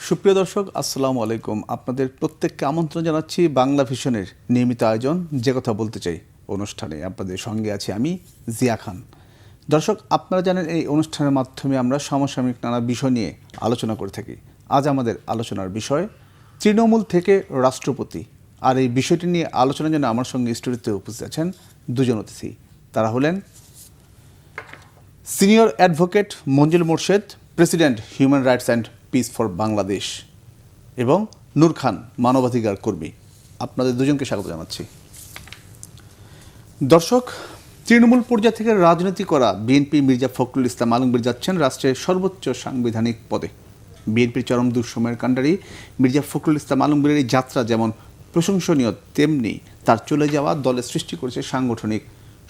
সুপ্রিয় দর্শক, আসসালামু আলাইকুম। আপনাদের প্রত্যেককে আমন্ত্রণ জানাচ্ছি বাংলা ভিশনের নিয়মিত আয়োজন যে কথা বলতে চাই অনুষ্ঠানে। আপনাদের সঙ্গে আছি আমি জিয়া খান। দর্শক, আপনারা জানেন এই অনুষ্ঠানের মাধ্যমে আমরা সমসাময়িক নানা বিষয় নিয়ে আলোচনা করে থাকি। আজ আমাদের আলোচনার বিষয় তৃণমূল থেকে রাষ্ট্রপতি। আর এই বিষয়টি নিয়ে আলোচনার জন্য আমার সঙ্গে স্টুডিওতে উপস্থিত আছেন দুজন অতিথি। তারা হলেন senior advocate Manjul Morshed, president human rights and piece for Bangladesh, এবং নূর খান, মানবাধিকার কর্মী। আপনাদের দুজনকে স্বাগত জানাচ্ছি। দর্শক, তৃণমূল পর্যায় থেকে রাজনীতি করা বিএনপি মির্জা ফখরুল ইসলাম আলমগীর যাচ্ছেন রাষ্ট্রের সর্বোচ্চ সাংবিধানিক পদে। বিএনপির চরম দুঃসময়ের কাণ্ডারি মির্জা ফখরুল ইসলাম আলমগীরের এই যাত্রা যেমন প্রশংসনীয়, তেমনি তার চলে যাওয়া দলের সৃষ্টি করেছে সাংগঠনিক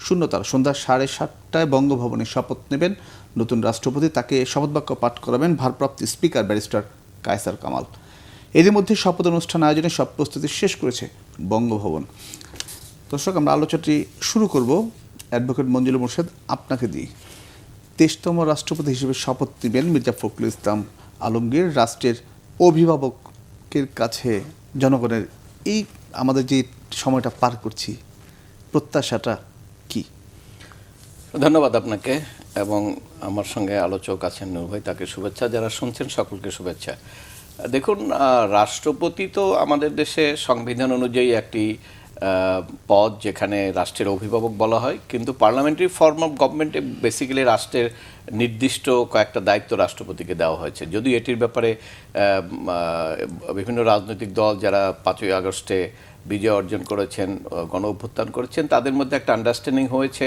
শূন্যতার। সন্ধ্যা 7:30টায় বঙ্গভবনে শপথ নেবেন নতুন রাষ্ট্রপতি। তাকে শপথবাক্য পাঠ করাবেন ভারপ্রাপ্ত স্পিকার ব্যারিস্টার কায়সার কামাল। এরই মধ্যে শপথ অনুষ্ঠান আয়োজনে সব প্রস্তুতি শেষ করেছে বঙ্গভবন। দর্শক, আমরা আলোচনাটি শুরু করব অ্যাডভোকেট মঞ্জুল মোর্শেদ, আপনাকে দিই। 23তম রাষ্ট্রপতি হিসেবে শপথ নেবেন মির্জা ফখরুল ইসলাম আলমগীর। রাষ্ট্রের অভিভাবকের কাছে জনগণের এই আমাদের যে সময়টা পার করছি, প্রত্যাশাটা কি? ধন্যবাদ আপনাকে এবং আমার সঙ্গে আলোচক আছেন নূর ভাই, তাকে শুভেচ্ছা। যারা শুনছেন সকলকে শুভেচ্ছা। দেখুন, রাষ্ট্রপতি তো আমাদের দেশে সংবিধান অনুযায়ী একটি পদ, যেখানে রাষ্ট্রের অভিভাবক বলা হয়, কিন্তু পার্লামেন্টারি ফর্ম অফ গভর্নমেন্টে বেসিক্যালি রাষ্ট্রের নির্দিষ্ট কয়েকটা দায়িত্ব রাষ্ট্রপতিকে দেওয়া হয়েছে। যদিও এটির ব্যাপারে বিভিন্ন রাজনৈতিক দল যারা 5ই আগস্টে বিজয় অর্জন করেছেন, গণ অভ্যুত্থান করেছেন, তাদের মধ্যে একটা আন্ডারস্ট্যান্ডিং হয়েছে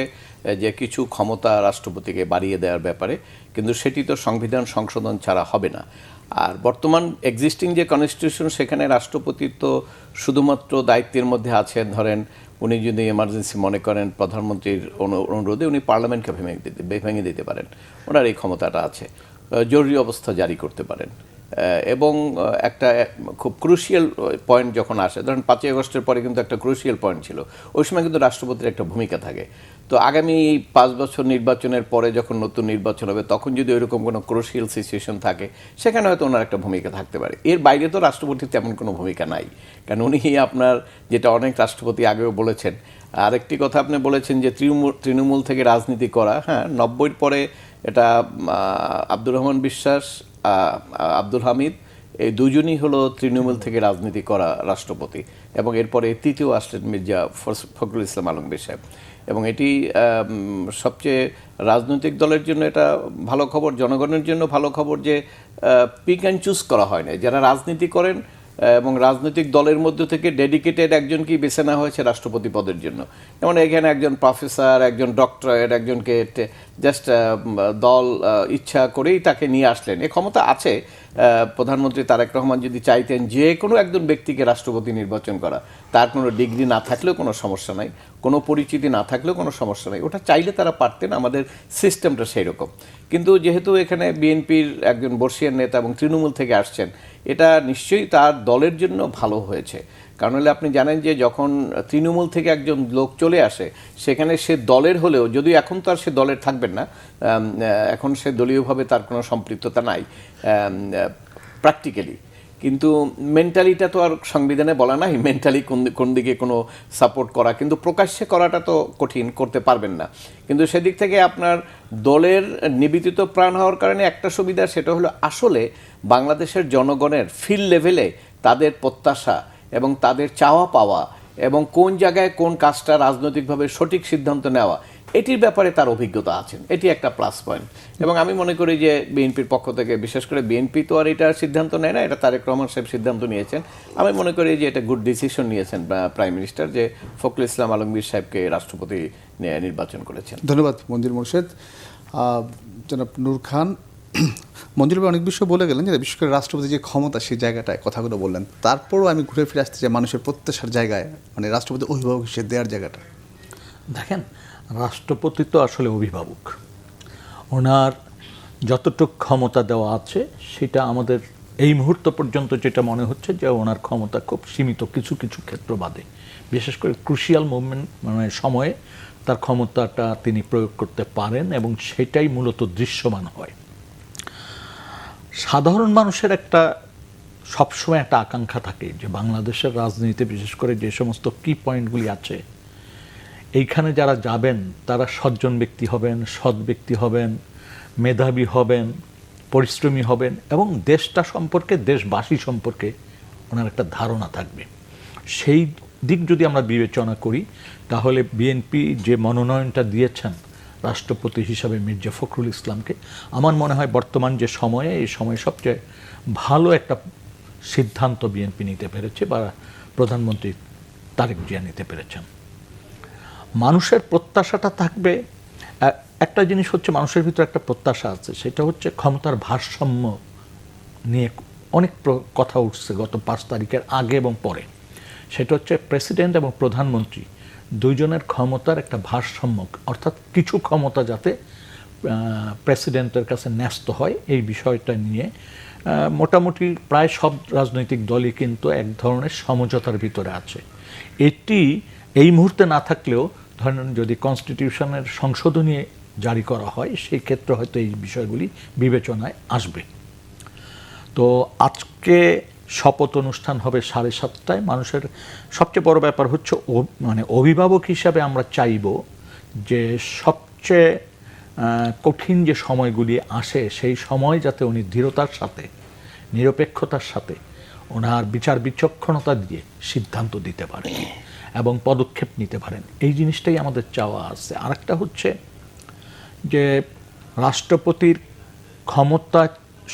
যে কিছু ক্ষমতা রাষ্ট্রপতিকে বাড়িয়ে দেওয়ার ব্যাপারে, কিন্তু সেটি তো সংবিধান সংশোধন ছাড়া হবে না। আর বর্তমান এক্সিস্টিং যে কনস্টিটিউশন, সেখানে রাষ্ট্রপতি তো শুধুমাত্র দায়িত্বের মধ্যে আছেন, ধরেন উনি যদি এমার্জেন্সি মনে করেন প্রধানমন্ত্রীর অনুরোধে উনি পার্লামেন্টকে ভেঙে দিতে পারেন, ওনার এই ক্ষমতাটা আছে। জরুরি অবস্থা জারি করতে পারেন। এবং একটা খুব ক্রুশিয়াল পয়েন্ট যখন আসে, ধরেন 5ই আগস্টের পরে কিন্তু একটা ক্রুশিয়াল পয়েন্ট ছিল, ওই সময় কিন্তু রাষ্ট্রপতির একটা ভূমিকা থাকে। তো আগামী 5 বছর নির্বাচনের পরে যখন নতুন নির্বাচন হবে, তখন যদি ওইরকম কোনো ক্রুশিয়াল সিচুয়েশন থাকে, সেখানে হয়তো ওনার একটা ভূমিকা থাকতে পারে। এর বাইরে তো রাষ্ট্রপতির তেমন কোনো ভূমিকা নাই, কারণ উনি আপনার, যেটা অনেক রাষ্ট্রপতি আগেও বলেছেন। আরেকটি কথা আপনি বলেছেন যে তৃণমূল থেকে রাজনীতি করা। হ্যাঁ, 90-এর পরে এটা আব্দুর রহমান বিশ্বাস, আব্দুল হামিদ, এই দুজনই হলো তৃণমূল থেকে রাজনীতি করা রাষ্ট্রপতি, এবং এরপরে তৃতীয় আসলেন মির্জা ফখরুল ইসলাম আলমগীর সাহেব। এবং এটি সবচেয়ে রাজনৈতিক দলের জন্য এটা ভালো খবর, জনগণের জন্য ভালো খবর যে পিক অ্যান্ড চুজ করা হয় না। যারা রাজনীতি করেন এবং রাজনৈতিক দলের মধ্যে থেকে ডেডিকেটেড একজনকেই বেছে নেওয়া হয়েছে রাষ্ট্রপতি পদের জন্য। যেমন এখানে একজন প্রফেসর, একজন ডক্টরেট, একজনকে জাস্ট দল ইচ্ছা করেই তাকে নিয়ে আসলেন। এ ক্ষমতা আছে। প্রধানমন্ত্রী তারেক রহমান যদি চাইতেন যে কোনো একজন ব্যক্তিকে রাষ্ট্রপতি নির্বাচন করা, তার কোনো ডিগ্রি না থাকলেও কোনো সমস্যা নাই, কোনো পরিচিতি না থাকলেও কোনো সমস্যা নাই, ওটা চাইলে তারা পারতেন। আমাদের সিস্টেমটা সেই রকম। কিন্তু যেহেতু এখানে বিএনপির একজন বর্ষিয়ান নেতা এবং তৃণমূল থেকে আসছেন, এটা নিশ্চয়ই তার দলের জন্য ভালো হয়েছে। কারণ হলে আপনি জানেন যে যখন তৃণমূল থেকে একজন লোক চলে আসে, সেখানে সে দলের হলেও, যদিও এখন তো আর সে দলের থাকবেন না, এখন সে দলীয়ভাবে তার কোনো সম্পৃক্ততা নাই প্র্যাকটিক্যালি, কিন্তু মেন্টালিটা তো আর সংবিধানে বলা নাই মেন্টালি কোন দিকে কোনো সাপোর্ট করা, কিন্তু প্রকাশ্যে করাটা তো কঠিন, করতে পারবেন না। কিন্তু সেদিক থেকে আপনার দলের নিবেদিত প্রাণ হওয়ার কারণে একটা সুবিধা, সেটা হলো আসলে বাংলাদেশের জনগণের ফিল্ড লেভেলে তাদের প্রত্যাশা এবং তাদের চাওয়া পাওয়া এবং কোন জায়গায় কোন কাজটা রাজনৈতিকভাবে সঠিক সিদ্ধান্ত নেওয়া, এটির ব্যাপারে তার অভিজ্ঞতা আছেন। এটি একটা প্লাস পয়েন্ট। এবং আমি মনে করি যে বিএনপির পক্ষ থেকে, বিশেষ করে বিএনপি তো আর এটার সিদ্ধান্ত নেয় না, এটা তারেক রহমান সাহেব সিদ্ধান্ত নিয়েছেন। আমি মনে করি যে এটা গুড ডিসিশন নিয়েছেন প্রাইম মিনিস্টার, যে ফখরুল ইসলাম আলমগীর সাহেবকে রাষ্ট্রপতি নির্বাচন করেছেন। ধন্যবাদ মঞ্জুর মোর্শেদ। জনাব নূর খান, মঞ্জুর ভাই অনেক বিষয় বলে গেলেন, যে বিশেষ করে রাষ্ট্রপতি যে ক্ষমতা, সেই জায়গাটায় কথাগুলো বললেন। তারপরও আমি ঘুরে ফিরে আসতে চাই মানুষের প্রত্যাশার জায়গায়, মানে রাষ্ট্রপতি অভিভাবক হিসেবে দেওয়ার জায়গাটা। দেখেন, রাষ্ট্রপতি তো আসলে অভিভাবক। ওনার যতটুকু ক্ষমতা দেওয়া আছে, সেটা আমাদের এই মুহূর্ত পর্যন্ত যেটা মনে হচ্ছে যে ওনার ক্ষমতা খুব সীমিত কিছু কিছু ক্ষেত্র বাদে, বিশেষ করে ক্রুশিয়াল মুভমেন্ট মানে সময়ে তার ক্ষমতাটা তিনি প্রয়োগ করতে পারেন, এবং সেটাই মূলত দৃশ্যমান হয়। সাধারণ মানুষের একটা সবসময় একটা আকাঙ্ক্ষা থাকে যে বাংলাদেশের রাজনীতিতে বিশেষ করে যে সমস্ত কি পয়েন্টগুলি আছে এইখানে যারা যাবেন তারা সজ্জন ব্যক্তি হবেন, সৎ ব্যক্তি হবেন, মেধাবী হবেন, পরিশ্রমী হবেন এবং দেশটা সম্পর্কে, দেশবাসী সম্পর্কে ওনার একটা ধারণা থাকবে। সেই দিক যদি আমরা বিবেচনা করি তাহলে বিএনপি যে মনোনয়নটা দিয়েছেন রাষ্ট্রপতি হিসাবে মির্জা ফখরুল ইসলামকে, আমার মনে হয় বর্তমান যে সময়ে, এই সময়ে সবচেয়ে ভালো একটা সিদ্ধান্ত বিএনপি নিতে পেরেছে বা প্রধানমন্ত্রী তারেক জিয়া নিতে পেরেছেন। মানুষের প্রত্যাশাটা থাকবে, একটা জিনিস হচ্ছে মানুষের ভিতরে একটা প্রত্যাশা আছে, সেটা হচ্ছে ক্ষমতার ভারসাম্য নিয়ে অনেক কথা উঠছে গত 5 তারিখের আগে এবং পরে। সেটা হচ্ছে প্রেসিডেন্ট এবং প্রধানমন্ত্রী দুইজনের ক্ষমতার একটা ভারসাম্য, অর্থাৎ কিছু ক্ষমতা যাতে প্রেসিডেন্টের কাছে ন্যস্ত হয়, এই বিষয়টা নিয়ে মোটামুটি প্রায় সব রাজনৈতিক দলই কিন্তু এক ধরনের সমঝোতার ভিতরে আছে। এটি এই মুহূর্তে না থাকলেও ধরেন যদি কনস্টিটিউশনের সংশোধনী জারি করা হয় সেই ক্ষেত্রে হয়তো এই বিষয়গুলি বিবেচনায় আসবে। তো আজকে শপথ অনুষ্ঠান হবে 7:30টায়। মানুষের সবচেয়ে বড় ব্যাপার হচ্ছে মানে অভিভাবক হিসাবে আমরা চাইব যে সবচেয়ে কঠিন যে সময়গুলি আসে সেই সময় যাতে উনি দৃঢ়তার সাথে, নিরপেক্ষতার সাথে ওনার বিচার বিচক্ষণতা দিয়ে সিদ্ধান্ত দিতে পারেন এবং পদক্ষেপ নিতে পারেন, এই জিনিসটাই আমাদের চাওয়া আছে। আরেকটা হচ্ছে যে রাষ্ট্রপতির ক্ষমতা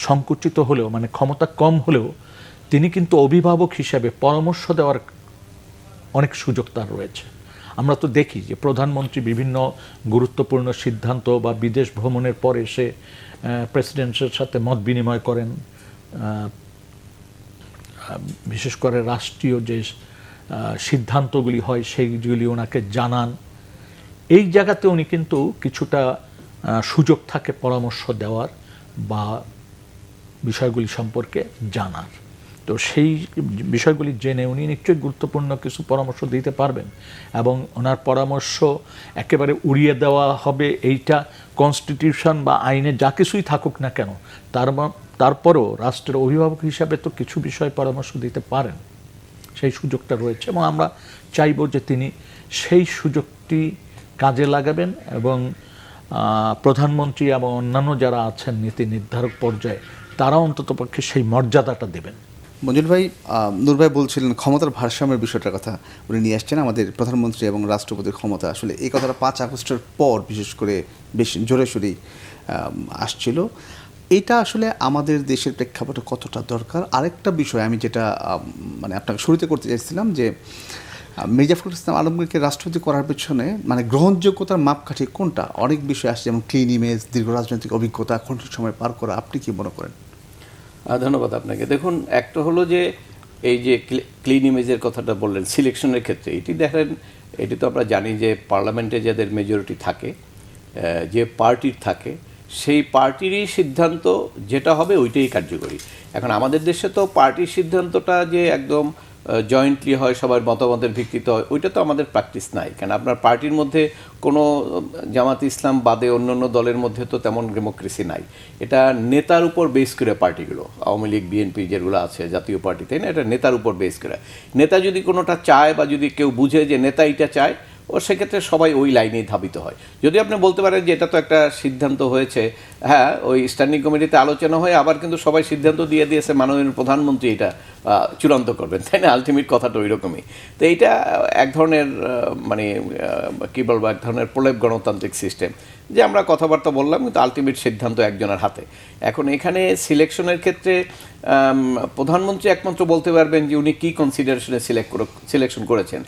সংকুচিত হলেও, মানে ক্ষমতা কম হলেও তিনি কিন্তু অভিভাবক হিসেবে পরামর্শ দেওয়ার অনেক সুযোগ তার রয়েছে। আমরা তো দেখি যে প্রধানমন্ত্রী বিভিন্ন গুরুত্বপূর্ণ সিদ্ধান্ত বা বিদেশ ভ্রমণের পরে সে প্রেসিডেন্টের সাথে মত বিনিময় করেন, বিশেষ করে রাষ্ট্রীয় যে সিদ্ধান্তগুলি হয় সেইগুলি ওনাকে জানান। এই জায়গাতে উনি কিন্তু কিছুটা সুযোগ থাকে পরামর্শ দেওয়ার বা বিষয়গুলি সম্পর্কে জানার। তো সেই বিষয়গুলি জেনে উনি নিশ্চয়ই গুরুত্বপূর্ণ কিছু পরামর্শ দিতে পারবেন এবং ওনার পরামর্শ একেবারে উড়িয়ে দেওয়া হবে এইটা কনস্টিটিউশন বা আইনে যা কিছুই থাকুক না কেন, তারপরও রাষ্ট্রের অভিভাবক হিসাবে তো কিছু বিষয় পরামর্শ দিতে পারেন, সেই সুযোগটা রয়েছে এবং আমরা চাইব যে তিনি সেই সুযোগটি কাজে লাগাবেন এবং প্রধানমন্ত্রী এবং অন্যান্য যারা আছেন নীতি নির্ধারক পর্যায়ে তারা অন্ততপক্ষে সেই মর্যাদাটা দেবেন। মঞ্জুর ভাই, নূর ভাই বলছিলেন ক্ষমতার ভারসাম্যের বিষয়টার কথা উনি নিয়ে আসছেন। আমাদের প্রধানমন্ত্রী এবং রাষ্ট্রপতির ক্ষমতা, আসলে এই কথাটা 5 আগস্টের পর বিশেষ করে বেশ জোরে সোরেই আসছিল। এটা আসলে আমাদের দেশের প্রেক্ষাপটে কতটা দরকার? আরেকটা বিষয় আমি যেটা মানে আপনাকে শুরুতে করতে চাইছিলাম যে মির্জা ফখরুল ইসলাম আলমগীরকে রাষ্ট্রপতি করার পেছনে মানে গ্রহণযোগ্যতার মাপকাঠি কোনটা? অনেক বিষয় আসছে, যেমন ক্লিন ইমেজ, দীর্ঘ রাজনৈতিক অভিজ্ঞতা, কঠিন সময় পার করা। আপনি কি মনে করেন? ধন্যবাদ আপনাকে। দেখুন, একটা হলো যে এই যে ক্লিন ইমেজের কথাটা বললেন সিলেকশনের ক্ষেত্রে, এটি দেখেন, এটি তো আমরা জানি যে পার্লামেন্টে যাদের মেজরিটি থাকে, যে পার্টির থাকে, সেই পার্টিরই সিদ্ধান্ত যেটা হবে ওইটাই কার্যকরী। এখন আমাদের দেশে তো পার্টির সিদ্ধান্তটা যে একদম জয়েন্টলি হয়, সবার মতামতের ভিত্তিতে হয়, ওইটা তো আমাদের প্র্যাকটিস নাই। কারণ আপনার পার্টির মধ্যে কোনো জামাত ইসলাম বাদে অন্যান্য দলের মধ্যে তো তেমন ডেমোক্রেসি নাই। এটা নেতার উপর বেস করে পার্টিগুলো, আওয়ামী লীগ, বিএনপি যেগুলো আছে জাতীয় পার্টি, তাই না, এটা নেতার উপর বেস করে। নেতা যদি কোনোটা চায় বা যদি কেউ বুঝে যে নেতা এটা চায়, ও সেক্ষেত্রে সবাই ওই লাইনেই ধাবিত হয়। যদি আপনি বলতে পারেন যে এটা তো একটা সিদ্ধান্ত হয়েছে, হ্যাঁ, ওই স্ট্যান্ডিং কমিটিতে আলোচনা হয়ে আবার কিন্তু সবাই সিদ্ধান্ত দিয়ে দিয়েছে মাননীয় প্রধানমন্ত্রী এটা চূড়ান্ত করবেন, তাই না, আলটিমেট কথাটা ওই রকমই। তো এইটা এক ধরনের মানে কী বলবো, এক ধরনের প্রলেপ গণতান্ত্রিক সিস্টেম যে আমরা কথাবার্তা বললাম কিন্তু আলটিমেট সিদ্ধান্ত একজনের হাতে। এখন এখানে সিলেকশনের ক্ষেত্রে প্রধানমন্ত্রী একমাত্র বলতে পারবেন যে উনি কী কনসিডারেশনে সিলেকশন করেছেন।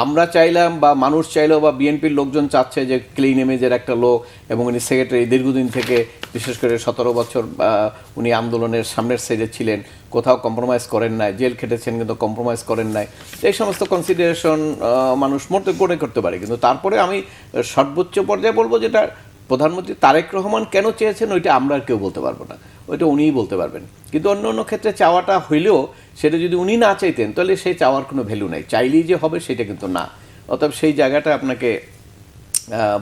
আমরা চাইলাম বা মানুষ চাইলেও বা বিএনপির লোকজন চাচ্ছে যে ক্লিন ইমেজের একটা লোক, এবং উনি সেক্রেটারি দীর্ঘদিন থেকে, বিশেষ করে 17 বছর উনি আন্দোলনের সামনের সাইডে ছিলেন, কোথাও কম্প্রোমাইজ করেন নাই, জেল খেটেছেন কিন্তু কম্প্রোমাইজ করেন নাই। এই সমস্ত কনসিডারেশন মানুষ মনে করতে পারে, কিন্তু তারপরে আমি সর্বোচ্চ পর্যায়ে বলবো যেটা প্রধানমন্ত্রী তারেক রহমান কেন চেয়েছেন ওইটা আমরা আর কেউ বলতে পারবো না, ওইটা উনিই বলতে পারবেন। কিন্তু অন্য অন্য ক্ষেত্রে চাওয়াটা হইলেও সেটা যদি উনি না চাইতেন তাহলে সেই চাওয়ার কোনো ভ্যালু নাই, চাইলেই যে হবে সেটা কিন্তু না। অতএব সেই জায়গাটা আপনাকে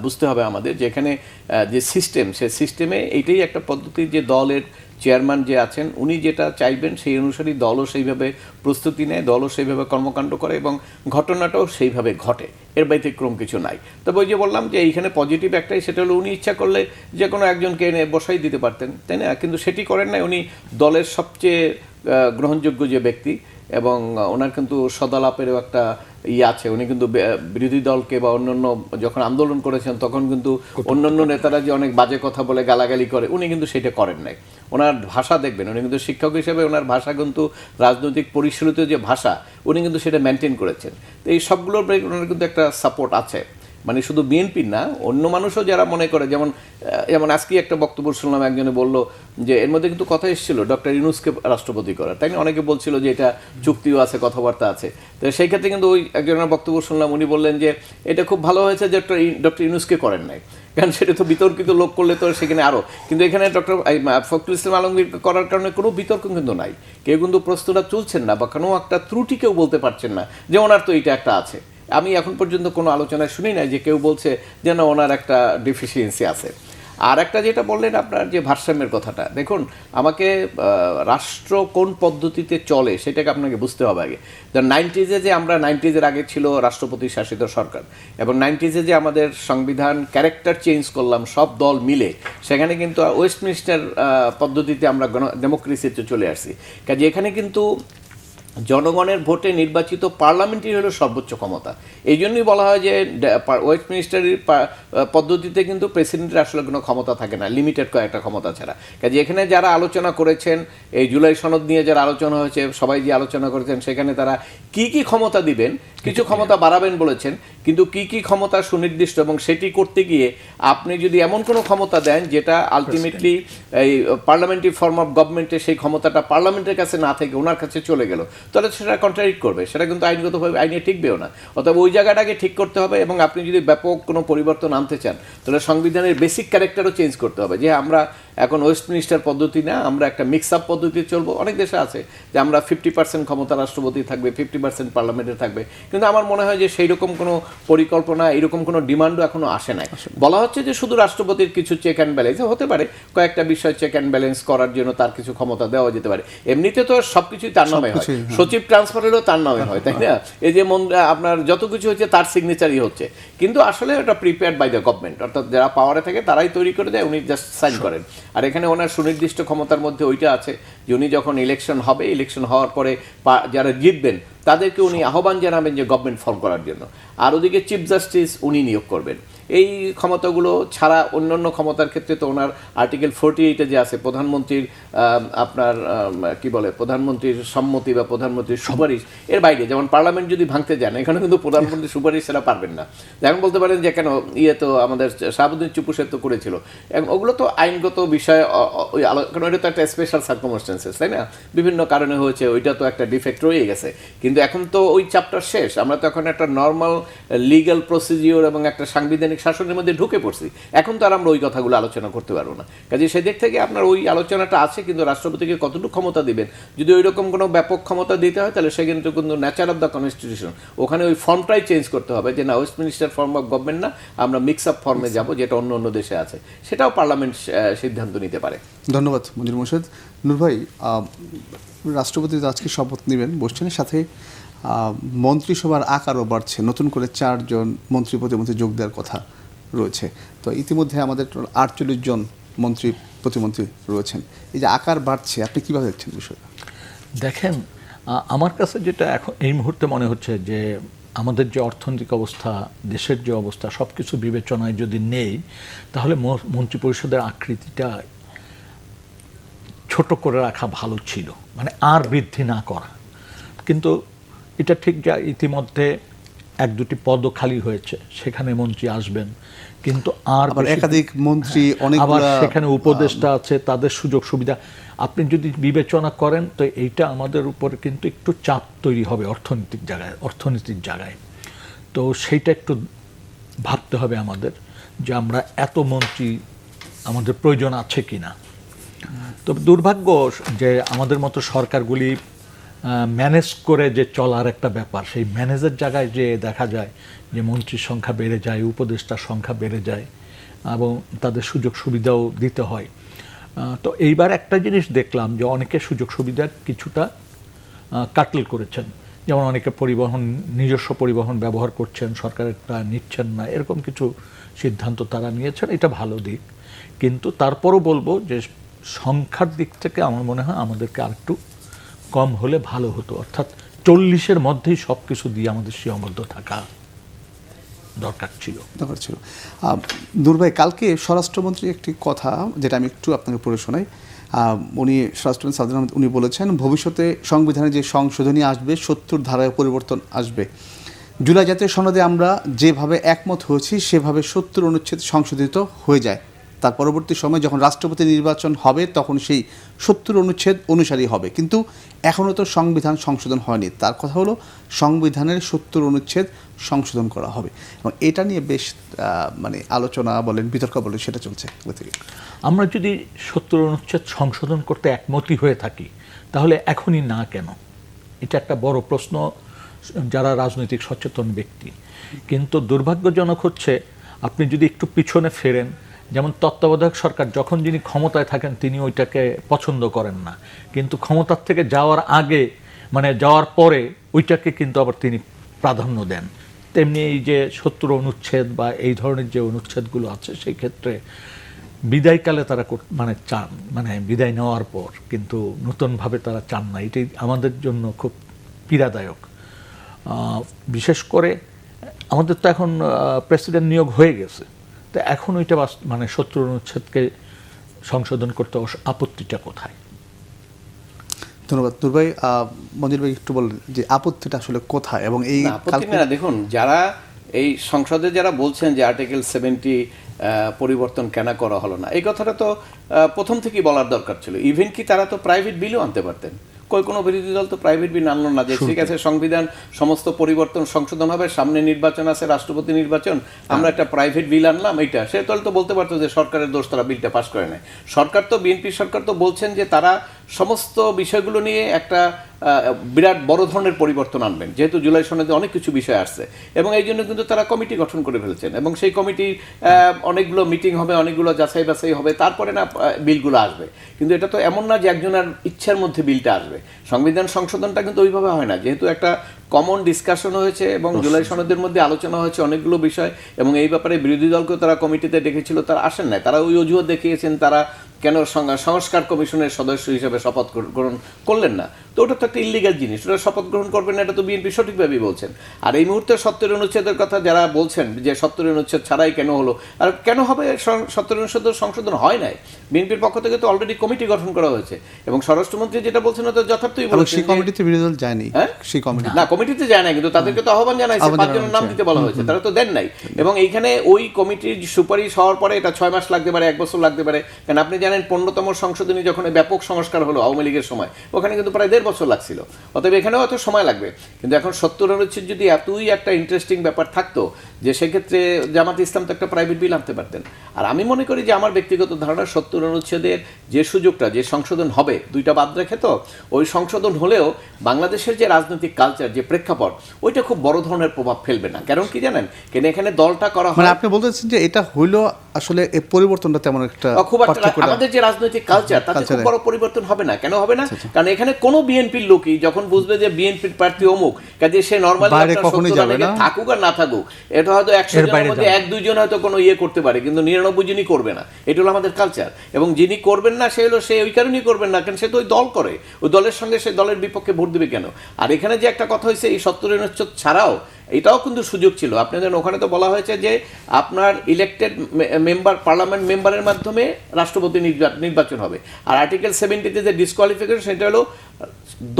বুঝতে হবে আমাদের, যে এখানে যে সিস্টেম, সে সিস্টেমে এইটাই একটা পদ্ধতি যে দলের চেয়ারম্যান যে আছেন উনি যেটা চাইবেন সেই অনুসারেই দলও সেইভাবে প্রস্তুতি নেয়, দলও সেইভাবে কর্মকাণ্ড করে এবং ঘটনাটাও সেইভাবে ঘটে, এর ব্যতিক্রম কিছু নাই। তবে ওই যে বললাম যে এইখানে পজিটিভ একটাই, সেটা হলো উনি ইচ্ছা করলে যে কোনো একজনকে এনে বসাই দিতে পারতেন, তাই না? কিন্তু সেটি করেন নাই। উনি দলের সবচেয়ে গ্রহণযোগ্য যে ব্যক্তি এবং ওনার কিন্তু সদালাপেরও একটা আছে। উনি কিন্তু বিরোধী দলকে বা অন্যান্য যখন আন্দোলন করেছেন তখন কিন্তু অন্যান্য নেতারা যে অনেক বাজে কথা বলে গালাগালি করে, উনি কিন্তু সেটা করেন নাই। ওনার ভাষা দেখবেন, উনি কিন্তু শিক্ষক হিসেবে ওনার ভাষা কিন্তু রাজনৈতিক পরিশীলিত যে ভাষা, উনি কিন্তু সেটা মেনটেন করেছেন। তো এই সবগুলোর ওনার কিন্তু একটা সাপোর্ট আছে, মানে শুধু বিএনপি না, অন্য মানুষও যারা মনে করে, যেমন আজকে একটা বক্তব্য শুনলাম, একজনে বলল যে এর মধ্যে কিন্তু কথা এসেছিল ডক্টর ইউনূসকে রাষ্ট্রপতি করার, তাই না? অনেকে বলছিল যে এটা চুক্তিও আছে, কথাবার্তা আছে। তো সেই ক্ষেত্রে কিন্তু ওই একজনের বক্তব্য শুনলাম, উনি বললেন যে এটা খুব ভালো হয়েছে যে ডক্টর ইউনূসকে করেন নাই, কারণ সেটা তো বিতর্কিত লোক করলে তো সেখানে আরও। কিন্তু এখানে ডক্টর ফখরুল ইসলাম আলমগীর করার কারণে কোনো বিতর্ক কিন্তু নাই, কেউ কিন্তু প্রশ্নটা তুলছেন না বা কোনো একটা ত্রুটি কেউ বলতে পারছেন না যে ওনার তো এইটা একটা আছে। আমি এখন পর্যন্ত কোনো আলোচনায় শুনি নাই যে কেউ বলছে যেন ওনার একটা ডেফিসিয়েন্সি আছে। আর একটা যেটা বললেন আপনার যে ভারসাম্যের কথাটা, দেখুন আমাকে রাষ্ট্র কোন পদ্ধতিতে চলে সেটাকে আপনাকে বুঝতে হবে আগে। যে আমরা 90s আগে ছিল রাষ্ট্রপতি শাসিত সরকার, এবং 90s যে আমাদের সংবিধান ক্যারেক্টার চেঞ্জ করলাম সব দল মিলে, সেখানে কিন্তু ওয়েস্টমিনিস্টার পদ্ধতিতে আমরা ডেমোক্রেসিতে চলে আসছি। কাজে এখানে কিন্তু জনগণের ভোটে নির্বাচিত পার্লামেন্টই হলো সর্বোচ্চ ক্ষমতা। এই জন্যই বলা হয় যে ওয়েস্টমিনিস্টারের পদ্ধতিতে কিন্তু প্রেসিডেন্টের আসলে কোনো ক্ষমতা থাকে না, লিমিটেড কয়েকটা ক্ষমতা ছাড়া। কাজে এখানে যারা আলোচনা করেছেন, এই জুলাই সনদ নিয়ে যারা আলোচনা হয়েছে, সবাই যে আলোচনা করেছেন, সেখানে তারা কি কি ক্ষমতা দিবেন, কিছু ক্ষমতা বাড়াবেন বলেছেন, কিন্তু কি কি ক্ষমতা সুনির্দিষ্ট, এবং সেটি করতে গিয়ে আপনি যদি এমন কোনো ক্ষমতা দেন যেটা আলটিমেটলি এই পার্লামেন্টারি ফর্ম অফ গভর্নমেন্টে সেই ক্ষমতাটা পার্লামেন্টের কাছে না থেকে ওনার কাছে চলে গেল, তাহলে সেটা কন্ট্রাডিক্ট করবে, সেটা কিন্তু আইনগতভাবে আইনে টিকবেও না। অতএব ওই জায়গাটাকে ঠিক করতে হবে, এবং আপনি যদি ব্যাপক কোনো পরিবর্তন আনতে চান তাহলে সংবিধানের বেসিক ক্যারেক্টারও চেঞ্জ করতে হবে, যে আমরা এখন ওয়েস্টমিনিস্টার পদ্ধতি না, আমরা একটা মিক্স আপ পদ্ধতি চলবো। অনেক দেশে আছে যে আমরা 50% ক্ষমতা রাষ্ট্রপতি থাকবে, 50% পার্লামেন্টে থাকবে, কিন্তু আমার মনে হয় যে সেই রকম কোনো পরিকল্পনা, এরকম কোনো ডিমান্ডও এখনো আসে নাই। বলা হচ্ছে যে শুধু রাষ্ট্রপতির কিছু চেক অ্যান্ড ব্যালেন্স হতে পারে, কয়েকটা বিষয় চেক অ্যান্ড ব্যালেন্স করার জন্য তার কিছু ক্ষমতা দেওয়া যেতে পারে। এমনিতে তো সবকিছুই তার নামে হয়, সচিব ট্রান্সফারেরও তার নামে হয়, তাই না? এই যে আপনার যত কিছু হচ্ছে তার সিগনেচারই হচ্ছে, কিন্তু আসলে ওটা প্রিপেয়ার্ড বাই দ্য গভর্নমেন্ট, অর্থাৎ যারা পাওয়ারে থাকে তারাই তৈরি করে দেয়, উনি জাস্ট সাইন করেন। আর এখানে ওনার সুনির্দিষ্ট ক্ষমতার মধ্যে ওইটা আছে যে উনি যখন ইলেকশন হবে, ইলেকশন হওয়ার পরে যারা জিতবেন তাদেরকে উনি আহ্বান জানাবেন যে গভর্নমেন্ট ফর্ম করার জন্য, আর ওদিকে চিফ জাস্টিস উনি নিয়োগ করবেন। এই ক্ষমতাগুলো ছাড়া অন্যান্য ক্ষমতার ক্ষেত্রে তো ওনার আর্টিকেল 48-এ যে আছে প্রধানমন্ত্রীর আপনার কি বলে, প্রধানমন্ত্রীর সম্মতি বা প্রধানমন্ত্রীর সুপারিশ, এর বাইরে যেমন পার্লামেন্ট যদি ভাঙতে যান, এখানে কিন্তু প্রধানমন্ত্রীর সুপারিশ সেটা পারবেন না। যেমন বলতে পারেন যে কেন তো আমাদের শাহাবুদ্দিন চুপু সাহেব তো করেছিল, এবং ওগুলো তো আইনগত বিষয়, ওই কারণ ওইটা তো একটা স্পেশাল সার্কামস্টেন্সেস, তাই না? বিভিন্ন কারণে হয়েছে, ওইটা তো একটা ডিফেক্ট রয়ে গেছে। কিন্তু এখন তো ওই চ্যাপ্টার শেষ, আমরা তো এখন একটা নর্মাল লিগ্যাল প্রসিডিওর এবং একটা সাংবিধানিক শাসনের মধ্যে ঢুকে পড়ছি। এখন তো আর আমরা ওই কথাগুলো আলোচনা করতে পারবো না। কাজে সেদিক থেকে আপনার ওই আলোচনাটা আছে, কিন্তু রাষ্ট্রপতিকে কতটুকু ক্ষমতা দিবেন, যদি ওই রকম কোনো ব্যাপক ক্ষমতা দিতে হয় তাহলে সেখানে কিন্তু নেচার অফ দ্য কনস্টিটিউশন, ওখানে ওই ফর্মটাই চেঞ্জ করতে হবে যে না, ওয়েস্টমিনিস্টার ফর্ম অফ গভর্নমেন্ট না, আমরা মিক্স আপ ফর্মে যাব, যেটা অন্য অন্য দেশে আছে, সেটাও পার্লামেন্ট সিদ্ধান্ত নিতে পারে। ধন্যবাদ মনির মোর্শেদ। নূর ভাই, রাষ্ট্রপতি আজকে শপথ নেবেন, বসছেন, সাথে মন্ত্রিসভার আকারও বাড়ছে, নতুন করে 4 জন মন্ত্রী প্রতিমন্ত্রী যোগ দেওয়ার কথা রয়েছে। তো ইতিমধ্যে আমাদের 48 জন মন্ত্রী প্রতিমন্ত্রী রয়েছেন, এই যে আকার বাড়ছে, আপনি কীভাবে দেখছেন বিষয়টা? দেখেন, আমার কাছে যেটা এখন এই মুহূর্তে মনে হচ্ছে যে আমাদের যে অর্থনৈতিক অবস্থা, দেশের যে অবস্থা, সব কিছু বিবেচনায় যদি নেই, তাহলে মন্ত্রিপরিষদের আকৃতিটা ছোট করে রাখা ভালো ছিল, মানে আর বৃদ্ধি না করা। কিন্তু এটা ঠিক যা ইতিমধ্যে 1-2টি পদও খালি হয়েছে, সেখানে মন্ত্রী আসবেন, কিন্তু আর একাধিক মন্ত্রী, আবার সেখানে উপদেষ্টা আছে, তাদের সুযোগ সুবিধা আপনি যদি বিবেচনা করেন, তো এইটা আমাদের উপর কিন্তু একটু চাপ তৈরি হবে অর্থনীতির জায়গায়। তো সেইটা একটু ভাবতে হবে আমাদের, যে আমরা এত মন্ত্রী আমাদের প্রয়োজন আছে কিনা। তবে দুর্ভাগ্য যে আমাদের মতো সরকারগুলি ম্যানেজ করে যে চলার একটা ব্যাপার, সেই ম্যানেজের জায়গায় যে দেখা যায় যে মন্ত্রীর সংখ্যা বেড়ে যায়, উপদেষ্টার সংখ্যা বেড়ে যায়, এবং তাদের সুযোগ সুবিধাও দিতে হয়। তো এইবার একটা জিনিস দেখলাম যে অনেকে সুযোগ সুবিধার কিছুটা কাটল করেছেন, যেমন অনেকে নিজস্ব পরিবহন ব্যবহার করছেন, সরকারেরটা নিচ্ছেন না, এরকম কিছু সিদ্ধান্ত তারা নিয়েছেন। এটা ভালো দিক, কিন্তু তারপরও বলবো যে সংখ্যার দিক থেকে আমার মনে হয় আমাদেরকে আরেকটু কম হলে ভালো হতো, অর্থাৎ 40-এর মধ্যেই সব কিছু দিয়ে আমাদের সীমাবদ্ধ থাকা দরকার ছিল। দুর্ভাই, কালকে স্বরাষ্ট্রমন্ত্রী একটি কথা যেটা আমি একটু আপনাকে পড়ে শোনাই। উনি স্বরাষ্ট্রমন্ত্রী সাদ্দাম আহমেদ উনি বলেছেন, ভবিষ্যতে সংবিধানে যে সংশোধনী আসবে 70 ধারায় পরিবর্তন আসবে। জুলাই জাতীয় সনদে আমরা যেভাবে একমত হয়েছি সেভাবে 70 অনুচ্ছেদ সংশোধিত হয়ে যায়। তার পরবর্তী সময় যখন রাষ্ট্রপতি নির্বাচন হবে তখন সেই 70 অনুচ্ছেদ অনুসারী হবে, কিন্তু এখনও তো সংবিধান সংশোধন হয়নি। তার কথা হলো সংবিধানের 70 অনুচ্ছেদ সংশোধন করা হবে, এবং এটা নিয়ে বেশ মানে আলোচনা বলেন, বিতর্ক বলেন, সেটা চলছে। আমরা যদি 70 অনুচ্ছেদ সংশোধন করতে একমতই হয়ে থাকি তাহলে এখনই না কেন? এটা একটা বড় প্রশ্ন যারা রাজনৈতিক সচেতন ব্যক্তি। কিন্তু দুর্ভাগ্যজনক হচ্ছে, আপনি যদি একটু পিছনে ফেরেন, যেমন তত্ত্বাবধায়ক সরকার যখন যিনি ক্ষমতায় থাকেন তিনি ওইটাকে পছন্দ করেন না, কিন্তু ক্ষমতার থেকে যাওয়ার আগে মানে যাওয়ার পরে ওইটাকে কিন্তু আবার তিনি প্রাধান্য দেন। তেমনি এই যে 70 অনুচ্ছেদ বা এই ধরনের যে অনুচ্ছেদগুলো আছে সেই ক্ষেত্রে বিদায়কালে তারা মানে চান, মানে বিদায় নেওয়ার পর কিন্তু নতুনভাবে তারা চান না। এটি আমাদের জন্য খুব পীড়াদায়ক। বিশেষ করে আমাদের তো এখন প্রেসিডেন্ট নিয়োগ হয়ে গেছে, তো এখন ওইটা মানে 70 অনুচ্ছেদকে সংশোধন করতে আপত্তিটা কোথায়? ধন্যবাদ দুর্ভাই। মঞ্জুর ভাই একটু বলেন যে আপত্তিটা আসলে কোথায়, এবং এই দেখুন, যারা এই সংসদে যারা বলছেন যে আর্টিকেল 70 পরিবর্তন কেন করা হলো না, এই কথাটা তো প্রথম থেকেই বলার দরকার ছিল। ইভেন কি তারা তো প্রাইভেট বিলও আনতে পারতেন। কোনো বিরোধী দল তো প্রাইভেট বিল আনলো না, যে ঠিক আছে সংবিধান সমস্ত পরিবর্তন সংশোধন হবে, সামনে নির্বাচন আছে, রাষ্ট্রপতি নির্বাচন, আমরা একটা প্রাইভেট বিল আনলাম। এইটা সে দল তো বলতে পারতো যে সরকারের দোষ, তারা বিলটা পাস করে নেয়। সরকার তো, বিএনপি সরকার তো বলছেন যে তারা সমস্ত বিষয়গুলো নিয়ে একটা বিরাট বড় ধরনের পরিবর্তন আনবেন, যেহেতু জুলাই সনদে অনেক কিছু বিষয় আসছে, এবং এই জন্য কিন্তু তারা কমিটি গঠন করে ফেলছেন, এবং সেই কমিটি অনেকগুলো মিটিং হবে, অনেকগুলো যাচাই বাছাই হবে, তারপরে না বিলগুলো আসবে। কিন্তু এটা তো এমন না যে একজনের ইচ্ছার মধ্যে বিলটা আসবে। সংবিধান সংশোধনটা কিন্তু ওইভাবে হয় না, যেহেতু একটা কমন ডিসকাশন হয়েছে এবং জুলাই সনদের মধ্যে আলোচনা হয়েছে অনেকগুলো বিষয়, এবং এই ব্যাপারে বিরোধী দলকেও তারা কমিটিতে ডেকেছিল, তারা আসেন নাই। তারা ওই অজুহাত দেখিয়েছেন তারা কেন সংস্কার কমিশনের সদস্য হিসেবে শপথ গ্রহণ করলেন না। তো ওটা তো একটা ইলিগাল জিনিস, ওটা শপথ গ্রহণ করবেন না, এটা তো বিএনপি সঠিকভাবেই বলছেন। আর এই মুহূর্তে 70 অনুচ্ছেদের কথা যারা বলছেন যে 70 অনুচ্ছেদ ছাড়াই কেন হলো, আর কেন হবে, 70 অনুচ্ছেদ সংশোধন হয় নাই। বিএনপির পক্ষ থেকে তো অলরেডি কমিটি গঠন করা হয়েছে, এবং স্বরাষ্ট্রমন্ত্রী যেটা বলছেন ওটা যথার্থই বলেছেন। সেই কমিটিতে বিরোধী দল যায়নি, সেই কমিটি না, কমিটিতে যায় না, কিন্তু তাদেরকে তো আহ্বান জানাইছে, 5 জনের নাম দিতে বলা হয়েছে, তারা তো দেন নাই। এবং এইখানে ওই কমিটির সুপারিশ হওয়ার পরে এটা 6 মাস লাগতে পারে, 1 বছর লাগতে পারে, কারণ আপনি জানেন 15তম সংশোধনী যখন ব্যাপক সংস্কার হলো আওয়ামী লীগের সময়, ওখানে কিন্তু প্রায় 1.5 বছর লাগছিল। অতএব এখানেও এত সময় লাগবে। কিন্তু এখন 70 অনুচ্ছেদ যদি এতই একটা ইন্টারেস্টিং ব্যাপার থাকতো, যে সেক্ষেত্রে জামাত ইসলাম তো একটা প্রাইভেট বিল আনতে পারতেন। আর আমি মনে করি যে আমার ব্যক্তিগত ধারণা 70 অনুচ্ছেদের যে সুযোগটা, যে সংশোধন হবে, দুইটা বাদ রেখে তো ওই সংশোধন হলেও বাংলাদেশের যে রাজনৈতিক কালচার, যে প্রেক্ষাপট, ওইটা খুব বড় ধরনের প্রভাব ফেলবে না। কারণ কি জানেন, কেন এখানে দলটা করা হয়, মানে আপনি বলতেছেন যে এটা হইলো আসলে এই পরিবর্তনটা তেমন একটা খুব একটা আমাদের যে রাজনৈতিক কালচার তাতে খুব বড় পরিবর্তন হবে না। কেন হবে না? কারণ এখানে কোনো বিএনপির লোকই যখন বুঝবে যে বিএনপির প্রার্থী অমুক, কাজে সে নরমালি থাকুক আর না থাকুক, এটা হয়তো 100 জনের মধ্যে 1-2 জন হয়তো কোনো ইয়ে করতে পারে, কিন্তু 99 জনই করবে না। এটা হলো আমাদের কালচার। এবং যিনি করবেন না সে হলো, সে ওই কারণেই করবেন না, কারণ সে তো ওই দল করে, ওই দলের সঙ্গে সে দলের বিপক্ষে ভোট দেবে কেন? আর এখানে যে একটা কথা হয়েছে, এই 70 অনুচ্ছেদ ছাড়াও এটাও কিন্তু সুযোগ ছিল। আপনাদের ওখানে তো বলা হয়েছে যে আপনার ইলেক্টেড মেম্বার, পার্লামেন্ট মেম্বারের মাধ্যমে রাষ্ট্রপতি নির্বাচন হবে। আর আর্টিকেল 70-তে যে ডিসকোয়ালিফিকেশন, সেটা হলো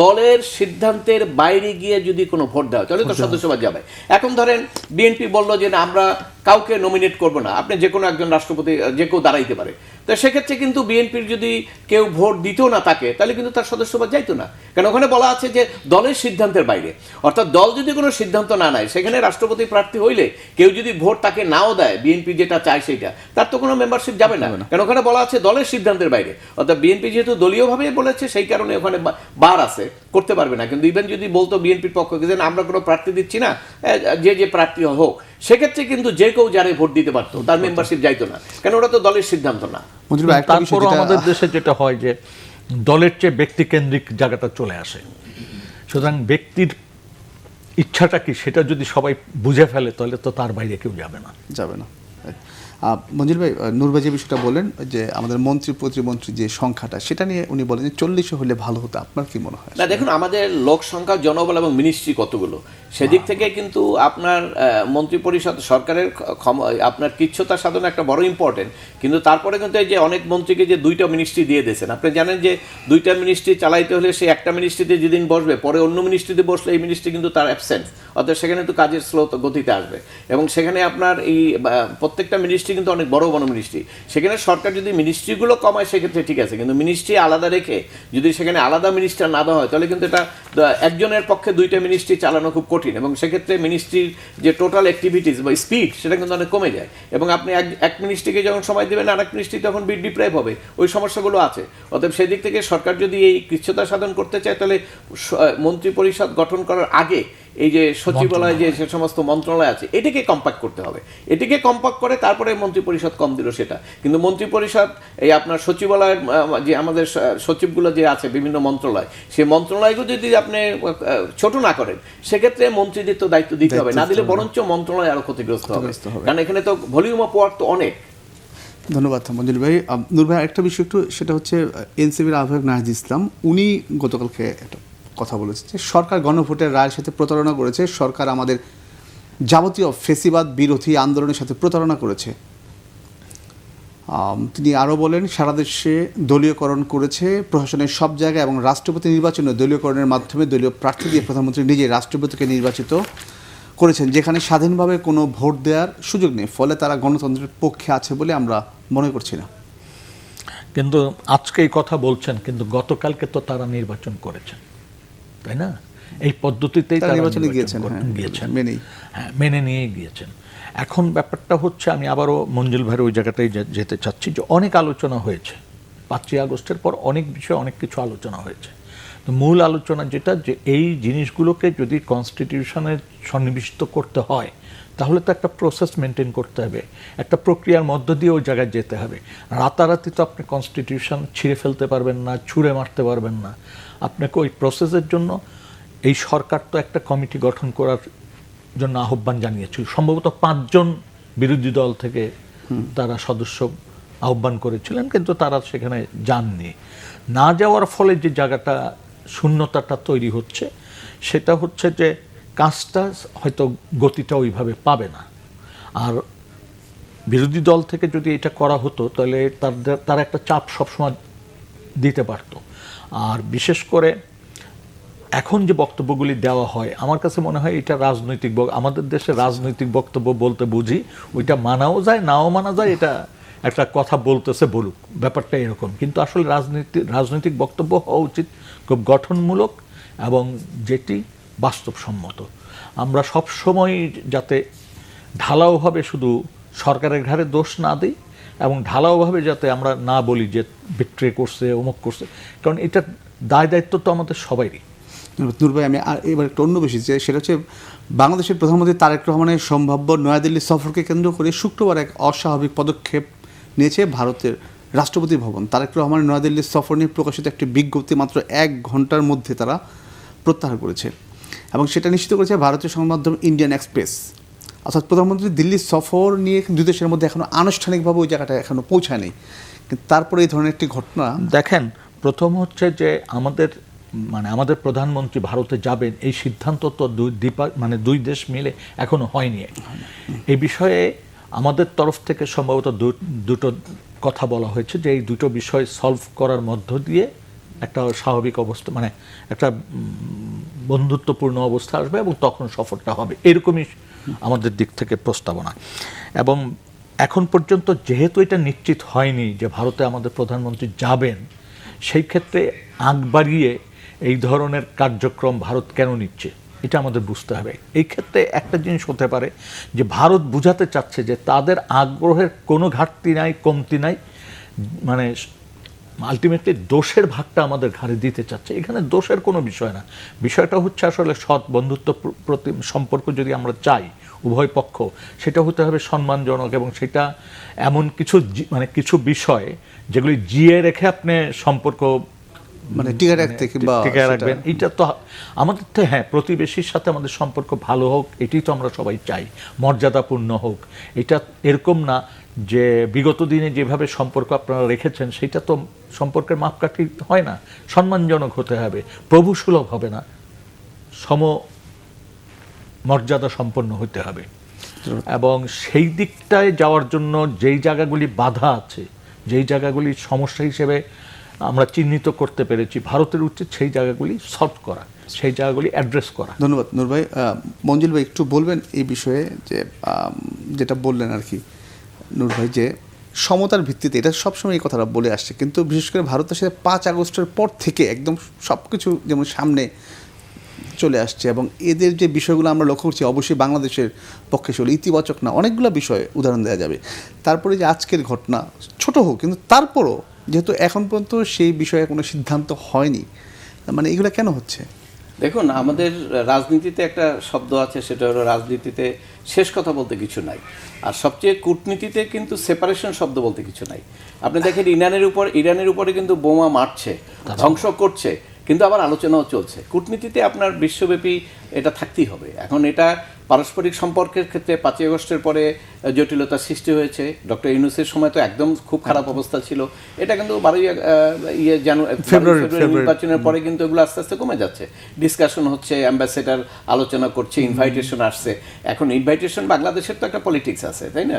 দলের সিদ্ধান্তের বাইরে গিয়ে যদি কোনো ভোট দেওয়া তাহলে তো সদস্যবাদ যাবে। এখন ধরেন বিএনপি বলল যে না, আমরা কাউকে নমিনেট করব না, আপনি যে কোনো একজন রাষ্ট্রপতি যে কেউ দাঁড়াইতে পারে, তো সেক্ষেত্রে কিন্তু বিএনপির যদি কেউ ভোট দিতেও না তাকে, তাহলে কিন্তু তার সদস্যবাদ যাইতো না। কারণ ওখানে বলা আছে যে দলের সিদ্ধান্তের বাইরে, অর্থাৎ দল যদি কোনো সিদ্ধান্ত না নেয়, সেখানে রাষ্ট্রপতি প্রার্থী হইলে কেউ যদি ভোট তাকে নাও দেয়, বিএনপি যেটা চায় সেইটা, তার তো কোনো মেম্বারশিপ যাবে না। কারণ ওখানে বলা আছে দলের সিদ্ধান্তের বাইরে, অর্থাৎ বিএনপি যেহেতু দলীয়ভাবে বলেছে সেই কারণে ওখানে বার আছে, করতে পারবে না। কিন্তু ইভেন যদি বলতো বিএনপির পক্ষ থেকে আমরা কোনো প্রার্থী দিচ্ছি না, যে প্রার্থী হোক, সেক্ষেত্রে কিন্তু যে কেউ যারে ভোট দিতে পারতো, তার মেম্বারশিপ যাইতো না, কেন ওটা তো দলের সিদ্ধান্ত না। মঞ্জুর ভাই, একটা বিষয় তারপরও যেটা- আমাদের দেশে যেটা হয় যে দলের চেয়ে ব্যক্তিকেন্দ্রিক জায়গাটা চলে আসে। সুতরাং ব্যক্তির ইচ্ছাটা কি সেটা যদি সবাই বুঝে ফেলে তাহলে তো তার বাইরে কেউ যাবে না। যাবে না। মঞ্জুর ভাই, নূর ভাই যে বিষয়টা বলেন যে আমাদের মন্ত্রী প্রতিমন্ত্রী যে সংখ্যাটা, সেটা নিয়ে উনি বলেন যে 40 হলে ভালো হতো। আপনার কি মনে হয়? না দেখুন, আমাদের লোক সংখ্যা, জনবল এবং মিনিস্ট্রি কতগুলো, সেদিক থেকে কিন্তু আপনার মন্ত্রী পরিষদ সরকারের আপনার কিচ্ছতা সাধন একটা বড় ইম্পর্টেন্ট। কিন্তু তারপরে কিন্তু এই যে অনেক মন্ত্রীকে যে 2টা মিনিস্ট্রি দিয়ে দিয়েছেন, আপনি জানেন যে 2টা মিনিস্ট্রি চালাইতে হলে সে একটা মিনিস্ট্রিতে যেদিন বসবে, পরে অন্য মিনিস্ট্রিতে বসলে এই মিনিস্ট্রি কিন্তু তার অ্যাবসেন্ট, অর্থাৎ সেখানে তো কাজের স্লো গতিতে আসবে। এবং সেখানে আপনার এই প্রত্যেকটা মিনিস্ট্রি কিন্তু অনেক বড় বড় মিনিস্ট্রি, সেখানে সরকার যদি মিনিস্ট্রিগুলো কমায় সেক্ষেত্রে ঠিক আছে, কিন্তু মিনিস্ট্রি আলাদা রেখে যদি সেখানে আলাদা মিনিস্টার না দেওয়া হয় তাহলে কিন্তু এটা একজনের পক্ষে 2টা মিনিস্ট্রি চালানো খুব কঠিন, এবং সেক্ষেত্রে মিনিস্ট্রির যে টোটাল অ্যাক্টিভিটিস বা স্পিড সেটা কিন্তু অনেক কমে যায়। এবং আপনি এক মিনিস্ট্রিকে যখন সময় দেবেন আরেক মিনিস্ট্রি তখন বিট ডিপ্রাইভ হবে, ওই সমস্যাগুলো আছে। অতএব সেই দিক থেকে সরকার যদি এই কৃচ্ছতা সাধন করতে চায় তাহলে মন্ত্রী পরিষদ গঠন করার আগে এই যে সচিবালয় যে সে সমস্ত মন্ত্রণালয় আছে এটিকে কম্প্যাক্ট করতে হবে। এটিকে কম্প্যাক্ট করে তারপরে মন্ত্রী পরিষদ কম দিল সেটা, কিন্তু মন্ত্রী পরিষদ এই আপনার সচিবালয়ের যে আমাদের সচিবগুলো যে আছে বিভিন্ন মন্ত্রণালয়, সেই মন্ত্রণালয়গুলো যদি আপনি ছোট না করেন সেক্ষেত্রে মন্ত্রীদের তো দায়িত্ব দিতে হবে, না দিলে বরঞ্চ মন্ত্রণালয় আরো ক্ষতিগ্রস্ত হবে, কারণ এখানে তো ভলিউম অফ ওয়ার্ক তো অনেক। ধন্যবাদ মঞ্জুর ভাই। নূর ভাই, একটা বিষয় একটু, সেটা হচ্ছে এনসিপির আহ্বায়ক নাহিদ ইসলাম, উনি গতকালকে একটা কথা বলেছে যে সরকার গণভোটের রায়ের সাথে প্রতারণা করেছে, সরকার আমাদের যাবতীয় ফেসিবাদ বিরোধী আন্দোলনের সাথে প্রতারণা করেছে। তিনি আরও বলেন, সারা দেশে দলীয়করণ করেছে প্রশাসনের সব জায়গায়, এবং রাষ্ট্রপতি নির্বাচনে দলীয়করণের মাধ্যমে দলীয় প্রার্থী দিয়ে প্রধানমন্ত্রী নিজে রাষ্ট্রপতিকে নির্বাচিত করেছেন, যেখানে স্বাধীনভাবে কোনো ভোট দেওয়ার সুযোগ নেই, ফলে তারা গণতন্ত্রের পক্ষে আছে বলে আমরা মনে করছি না। কিন্তু আজকে এই কথা বলছেন, কিন্তু গতকালকে তো তারা নির্বাচন করেছেন, তাই না? এই পদ্ধতিতেই তারা নির্বাচনে গিয়েছেন, হ্যাঁ, মেনে নিয়ে গিয়েছেন। এখন ব্যাপারটা হচ্ছে, আমি আবারও মঞ্জুল ভাইয়ের ওই জায়গাটাই যেতে চাচ্ছি, যে অনেক আলোচনা হয়েছে 5ই আগস্টের পর, অনেক বিষয়ে অনেক কিছু আলোচনা হয়েছে। তো মূল আলোচনা যেটা, যে এই জিনিসগুলোকে যদি কনস্টিটিউশনে সন্নিবেশিত করতে হয় তাহলে তো একটা প্রসেস মেনটেন করতে হবে, একটা প্রক্রিয়ার মধ্য দিয়ে ওই জায়গায় যেতে হবে। রাতারাতি তো আপনি কনস্টিটিউশন ছিঁড়ে ফেলতে পারবেন না, ছুঁড়ে মারতে পারবেন না। আপনাকে ওই প্রসেসের জন্য এই সরকার তো একটা কমিটি গঠন করার জন্য আহ্বান জানিয়েছিল, সম্ভবত 5 জন বিরোধী দল থেকে তারা সদস্য আহ্বান করেছিলেন, কিন্তু তারা সেখানে যাননি। না যাওয়ার ফলে যে জায়গাটা শূন্যতাটা তৈরি হচ্ছে সেটা হচ্ছে যে কাজটা হয়তো গতিটা ওইভাবে পাবে না। আর বিরোধী দল থেকে যদি এটা করা হতো তাহলে তারা একটা চাপ সবসময় দিতে পারত। আর বিশেষ করে এখন যে বক্তব্যগুলি দেওয়া হয়, আমার কাছে মনে হয় এটা রাজনৈতিক, আমাদের দেশে রাজনৈতিক বক্তব্য বলতে বুঝি, ওইটা মানাও যায় নাও মানা যায়, এটা একটা কথা বলতেছে বলুক, ব্যাপারটা এরকম। কিন্তু আসলে রাজনৈতিক বক্তব্য হওয়া উচিত খুব গঠনমূলক এবং যেটি বাস্তবসম্মত। আমরা সব সময় যাতে ঢালাওভাবে শুধু সরকারের ঘাড়ে দোষ না দিই, এবং ঢালাওভাবে যাতে আমরা না বলি যে বিট্রে করছে, অমুক করছে, কারণ এটা দায় দায়িত্ব তো আমাদের সবাইরই। নূর ভাই, আমি আর এবার একটা অন্য বিষয়, যে সেটা হচ্ছে বাংলাদেশের প্রধানমন্ত্রী তারেক রহমানের সম্ভাব্য নয়াদিল্লি সফরকে কেন্দ্র করে শুক্রবার এক অস্বাভাবিক পদক্ষেপ নিয়েছে ভারতের রাষ্ট্রপতি ভবন। তারেক রহমানের নয়াদিল্লির সফর নিয়ে প্রকাশিত একটি বিজ্ঞপ্তি মাত্র 1 ঘন্টার মধ্যে তারা প্রত্যাহার করেছে, এবং সেটা নিশ্চিত করেছে ভারতীয় সংবাদ মাধ্যম ইন্ডিয়ান এক্সপ্রেস। অর্থাৎ প্রধানমন্ত্রী দিল্লির সফর নিয়ে দুই দেশের মধ্যে এখনও আনুষ্ঠানিকভাবে ওই জায়গাটা এখনও পৌঁছায়নি, কিন্তু তারপরে এই ধরনের একটি ঘটনা। দেখেন, প্রথম হচ্ছে যে আমাদের প্রধানমন্ত্রী ভারতে যাবেন, এই সিদ্ধান্ত তো দুই দেশ মিলে এখনো হয়নি। এই বিষয়ে আমাদের তরফ থেকে সম্ভবত দুটো কথা বলা হয়েছে, যে এই দুটো বিষয় সলভ করার মধ্য দিয়ে একটা স্বাভাবিক অবস্থা, একটা বন্ধুত্বপূর্ণ অবস্থা আসবে, এবং তখন সফরটা হবে, এরকমই আমাদের দিক থেকে প্রস্তাবনা। এবং এখন পর্যন্ত যেহেতু এটা নিশ্চিত হয়নি যে ভারতে আমাদের প্রধানমন্ত্রী যাবেন, সেই ক্ষেত্রে আগ বাড়িয়ে এই ধরনের কার্যক্রম ভারত কেন নিচ্ছে এটা আমাদের বুঝতে হবে। এই ক্ষেত্রে একটা জিনিস হতে পারে যে ভারত বুঝাতে চাচ্ছে যে তাদের আগ্রহের কোনো ঘাটতি নাই, কমতি নাই, আলটিমেটলি দোষের ভাগটা আমাদের ঘাড়ে দিতে চাচ্ছে। এখানে দোষের কোনো বিষয় না, বিষয়টা হচ্ছে আসলে সৎ বন্ধুত্ব প্রতি সম্পর্ক যদি আমরা চাই উভয় পক্ষ, সেটা হতে হবে সম্মানজনক, এবং সেটা এমন কিছু মানে কিছু বিষয় যেগুলি জিয়ে রেখে আপনি সম্পর্ক মানে টিকে রাখতে কিংবা টিকে রাখবেন, এটা তো আমাদের তো, হ্যাঁ, প্রতিবেশীর সাথে আমাদের সম্পর্ক ভালো হোক, এটাই তো আমরা সবাই চাই, মর্যাদাপূর্ণ হোক। এটা এরকম না যে বিগত দিনে যেভাবে সম্পর্ক আপনারা রেখেছেন সেটা তো সম্পর্কের মাপকাঠি হয় না, সম্মানজনক হতে হবে, প্রভুসুলভ হবে না, সম মর্যাদা সম্পন্ন হতে হবে। এবং সেই দিকটায় যাওয়ার জন্য যেই জায়গাগুলি বাধা আছে, যেই জায়গাগুলি সমস্যা হিসেবে আমরা চিহ্নিত করতে পেরেছি, ভারতের উচিত সেই জায়গাগুলি সলভ করা, সেই জায়গাগুলি অ্যাড্রেস করা। ধন্যবাদ নূর ভাই। মঞ্জুল ভাই একটু বলবেন এই বিষয়ে, যে যেটা বললেন আর কি নূর ভাই, যে সমতার ভিত্তিতে, এটা সবসময় এই কথাটা বলে আসছে, কিন্তু বিশেষ করে ভারতের সাথে 5 আগস্টের পর থেকে একদম সব কিছু যেমন সামনে চলে আসছে, এবং এদের যে বিষয়গুলো আমরা লক্ষ্য করছি অবশ্যই বাংলাদেশের পক্ষে সেগুলো ইতিবাচক না, অনেকগুলো বিষয় উদাহরণ দেওয়া যাবে। তারপরে যে আজকের ঘটনা ছোট হোক, কিন্তু তারপরও যেহেতু এখন পর্যন্ত সেই বিষয়ে কোনো সিদ্ধান্ত হয়নি, মানে এগুলো কেন হচ্ছে? দেখুন, আমাদের রাজনীতিতে একটা শব্দ আছে, সেটা হলো রাজনীতিতে শেষ কথা বলতে কিছু নাই, আর সবচেয়ে কূটনীতিতে কিন্তু সেপারেশন শব্দ বলতে কিছু নাই। আপনি দেখেন ইরানের উপরে কিন্তু বোমা মারছে, ধ্বংস করছে, কিন্তু আবার আলোচনাও চলছে। কূটনীতিতে আপনার বিশ্বব্যাপী এটা থাকতেই হবে। এখন এটা পারস্পরিক সম্পর্কের ক্ষেত্রে 5ই আগস্টের পরে জটিলতা সৃষ্টি হয়েছে। ডক্টর ইউনূসের সময় তো একদম খুব খারাপ অবস্থা ছিল। এটা কিন্তু ফেব্রুয়ারি নির্বাচনের পরে কিন্তু এগুলো আস্তে আস্তে কমে যাচ্ছে। ডিসকাশন হচ্ছে, অ্যাম্বাসেডার আলোচনা করছে, ইনভাইটেশন আসছে। এখন ইনভাইটেশন, বাংলাদেশের তো একটা পলিটিক্স আছে, তাই না?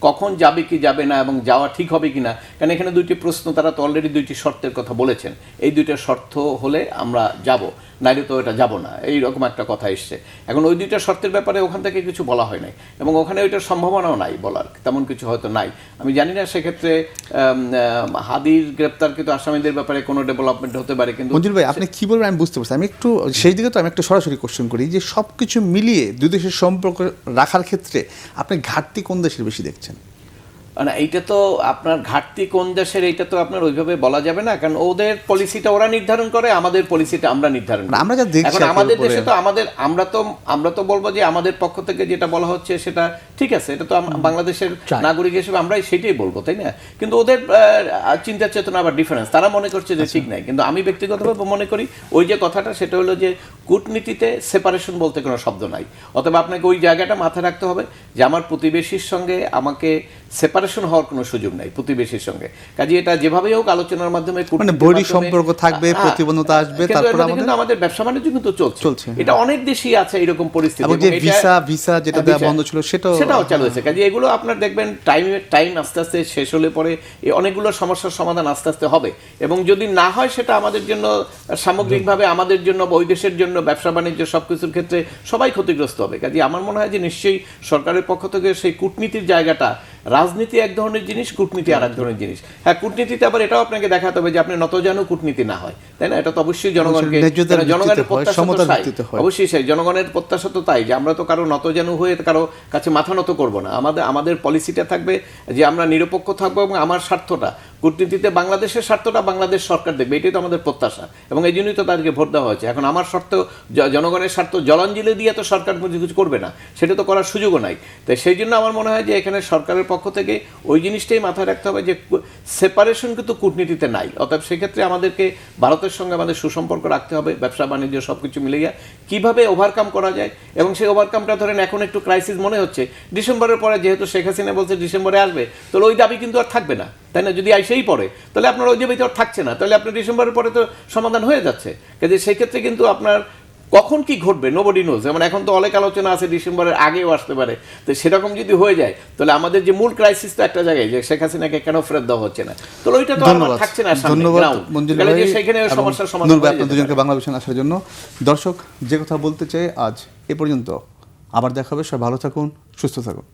কখন যাবে কি যাবে না, এবং যাওয়া ঠিক হবে কি না, কারণ এখানে 2টি প্রশ্ন, তারা তো অলরেডি 2টি শর্তের কথা বলেছেন। এই 2টা শর্ত হলে আমরা যাব, নাইলে তো এটা যাব না, এইরকম একটা কথা এসছে। এখন ওই 2টা শর্তের ব্যাপারে ওখান থেকে কিছু বলা হয় নাই, এবং ওখানে ওইটার সম্ভাবনাও নাই, বলার তেমন কিছু হয়তো নাই। আমি জানি না সেক্ষেত্রে হাদির গ্রেপ্তারকৃত আসামিদের ব্যাপারে কোনো ডেভেলপমেন্ট হতে পারে, কিন্তু মঞ্জুর ভাই আপনি কি বলবেন আমি বুঝতে পারছি। আমি একটু সেই দিকে তো আমি একটু সরাসরি কোশ্চেন করি, যে সব কিছু মিলিয়ে দুই দেশের সম্পর্ক রাখার ক্ষেত্রে আপনি ঘাটতি কোন দেশের বেশি দেখছেন? না, এইটা তো আপনার ঘাটতি কোন দেশের, এইটা তো আপনার ওইভাবে বলা যাবে না, কারণ ওদের পলিসিটা ওরা নির্ধারণ করে, আমাদের পলিসিটা আমরা নির্ধারণ করি। আমরা যা দেখছি এখন আমাদের দেশে তো আমরা তো বলবো যে আমাদের পক্ষ থেকে যেটা বলা হচ্ছে সেটা ঠিক আছে, এটা তো বাংলাদেশের নাগরিক হিসেবে আমরা সেটাই বলবো, তাই না? কিন্তু ওদের চিন্তা চেতনা আবার ডিফারেন্স, তারা মনে করছে যে ঠিক নাই। কিন্তু আমি ব্যক্তিগতভাবে মনে করি ওই যে কথাটা, সেটা হলো যে কূটনীতিতে সেপারেশন বলতে কোনো শব্দ নাই। অথবা আপনাকে ওই জায়গাটা মাথায় রাখতে হবে যে আমার প্রতিবেশীর সঙ্গে আমাকে সেপারেশন হওয়ার কোনো সুযোগ নাই প্রতিবেশীর সঙ্গে। কাজে এটা যেভাবেই হোক আলোচনার মাধ্যমে, মানে বৈরী সম্পর্ক থাকবে, প্রতিবন্ধতা আসবে, তারপর আমাদের ব্যবসা বাণিজ্য কিন্তু চলছে। এটা অনেক দেশই আছে এরকম পরিস্থিতি, এবং যে ভিসা যেটা দেওয়া বন্ধ ছিল সেটাও চালু হয়েছে। কাজে এগুলো আপনার দেখবেন টাইম আস্তে আস্তে শেষ হলে পরে অনেকগুলো সমস্যার সমাধান আস্তে আস্তে হবে, এবং যদি না হয় সেটা আমাদের জন্য সামগ্রিকভাবে, আমাদের জন্য, ওই দেশের জন্য, ব্যবসা বাণিজ্য সবকিছুর ক্ষেত্রে সবাই ক্ষতিগ্রস্ত হবে। কাজে আমার মনে হয় যে নিশ্চয়ই সরকারের পক্ষ থেকে সেই কূটনীতির জায়গাটা, রাজনীতি এক ধরনের জিনিস, কূটনীতি আর এক ধরনের জিনিস। হ্যাঁ, কূটনীতিতে আবার এটাও আপনাকে দেখাতে হবে যে আপনি নতজানু কূটনীতি না হয়, তাই না? এটা তো অবশ্যই জনগণের প্রত্যাশা, অবশ্যই সেই জনগণের প্রত্যাশা তো তাই যে আমরা তো কারো নতজানু হয়ে কারো কাছে মাথা নত করবো না। আমাদের পলিসিটা থাকবে যে আমরা নিরপেক্ষ থাকবো, এবং আমার স্বার্থটা, কূটনীতিতে বাংলাদেশের স্বার্থটা বাংলাদেশ সরকার দেখবে, এটাই তো আমাদের প্রত্যাশা, এবং এই জন্যই তো তাদেরকে ভোট দেওয়া হয়েছে। এখন আমার স্বার্থ, জনগণের স্বার্থ জলাঞ্জলি দিয়ে তো সরকার কিছু করবে না, সেটা তো করার সুযোগও নাই। তাই সেই জন্য আমার মনে হয় যে এখানে সরকারের পক্ষ থেকে ওই জিনিসটাই মাথায় রাখতে হবে যে সেপারেশন কিন্তু কূটনীতিতে নাই। অতএব সেক্ষেত্রে আমাদেরকে ভারতের সঙ্গে আমাদের সুসম্পর্ক রাখতে হবে, ব্যবসা বাণিজ্য সব কিছু মিলিয়ে কীভাবে ওভারকাম করা যায়, এবং সেই ওভারকামটা ধরেন এখন একটু ক্রাইসিস মনে হচ্ছে। ডিসেম্বরের পরে যেহেতু শেখ হাসিনা বলছে ডিসেম্বরে আসবে, তাহলে ওই দাবি কিন্তু আর থাকবে না, তাই না? যদি আইসেই পড়ে তাহলে আপনার ওই দাবি তো আর থাকছে না, তাহলে আপনার ডিসেম্বরের পরে তো সমাধান হয়ে যাচ্ছে। কাজে সেই ক্ষেত্রে কিন্তু আপনার কখন কি ঘটবে নোবডি নোজ। যেমন এখন তো অনেক আলোচনা আছে ডিসেম্বরের আগেও আসতে পারে, তো সেরকম যদি হয়ে যায় তাহলে আমাদের যে মূল ক্রাইসিস তো একটা জায়গায়, যে শেখ হাসিনাকে কেন ফেরত দেওয়া হচ্ছে না, তো ওইটা তো আর থাকছে না। ধন্যবাদ মঞ্জুর ভাই, সেখানে সমস্যার সমাধান আপনাদের দুজনকে বাংলা ভিশন আসার জন্য। দর্শক যে কথা বলতে চাই আজ এ পর্যন্ত, আবার দেখা হবে। সবাই ভালো থাকুন, সুস্থ থাকুন।